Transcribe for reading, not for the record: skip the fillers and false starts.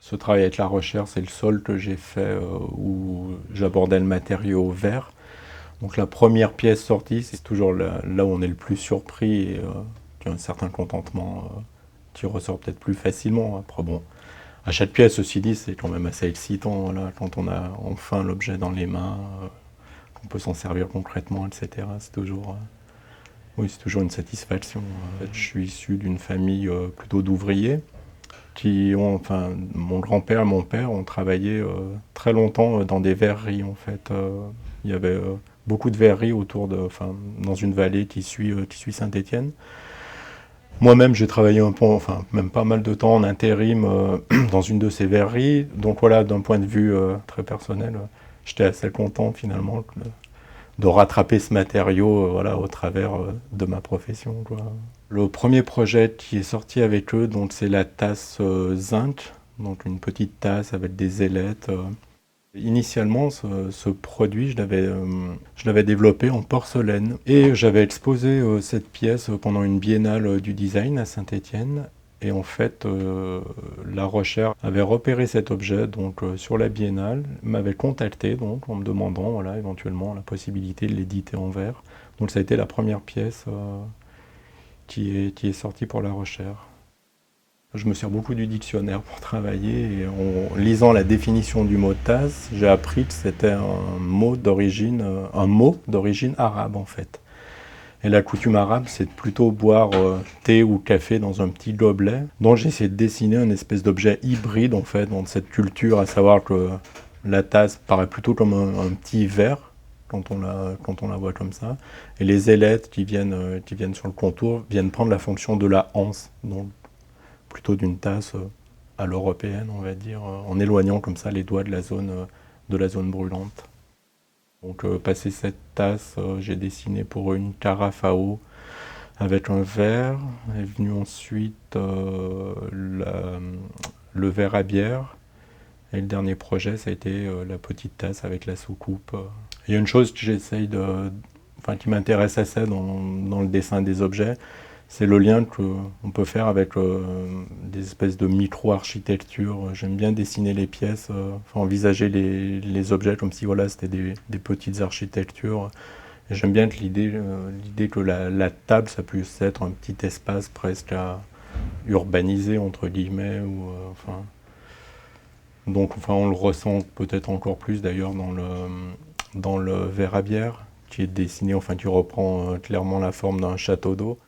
Ce travail avec la recherche, c'est le seul que j'ai fait où j'abordais le matériau vert. Donc la première pièce sortie, c'est toujours là où on est le plus surpris et tu as un certain contentement qui ressort peut-être plus facilement. Après bon, à chaque pièce, ceci dit, c'est quand même assez excitant voilà, quand on a enfin l'objet dans les mains, qu'on peut s'en servir concrètement, etc. C'est toujours, oui, c'est toujours une satisfaction. En fait, je suis issu d'une famille plutôt d'ouvriers qui ont, enfin, mon grand-père et mon père ont travaillé très longtemps dans des verreries en fait. Il y avait beaucoup de verreries autour de, enfin, dans une vallée qui suit Saint-Étienne. Moi-même, j'ai travaillé un peu, enfin, même pas mal de temps en intérim dans une de ces verreries. Donc voilà, d'un point de vue très personnel, j'étais assez content finalement de rattraper ce matériau voilà, au travers de ma profession. Quoi. Le premier projet qui est sorti avec eux, donc c'est la tasse zinc, donc une petite tasse avec des ailettes. Initialement, ce produit, je l'avais développé en porcelaine et j'avais exposé cette pièce pendant une biennale du design à Saint-Étienne. Et en fait, la recherche avait repéré cet objet donc sur la biennale, m'avait contacté donc en me demandant voilà éventuellement la possibilité de l'éditer en verre. Donc ça a été la première pièce qui est sortie pour la recherche. Je me sers beaucoup du dictionnaire pour travailler et en lisant la définition du mot tasse, j'ai appris que c'était un mot d'origine arabe en fait. Et la coutume arabe, c'est de plutôt boire thé ou café dans un petit gobelet. Donc j'ai essayé de dessiner une espèce d'objet hybride en fait dans cette culture, à savoir que la tasse paraît plutôt comme un petit verre quand on la voit comme ça. Et les ailettes qui viennent sur le contour viennent prendre la fonction de la anse. Donc plutôt d'une tasse à l'européenne, on va dire, en éloignant comme ça les doigts de la zone brûlante. Donc, passé cette tasse, j'ai dessiné pour eux une carafe à eau avec un verre. Est venu ensuite le verre à bière. Et le dernier projet, ça a été la petite tasse avec la soucoupe. Il y a une chose que enfin, qui m'intéresse assez dans le dessin des objets, c'est le lien qu'on peut faire avec des espèces de micro-architecture. J'aime bien dessiner les pièces, enfin, envisager les objets comme si voilà, c'était des petites architectures. Et j'aime bien que l'idée que la table, ça puisse être un petit espace presque à urbaniser, entre guillemets. Enfin, donc enfin, on le ressent peut-être encore plus d'ailleurs dans le verre à bière, qui est dessiné, enfin qui reprend clairement la forme d'un château d'eau.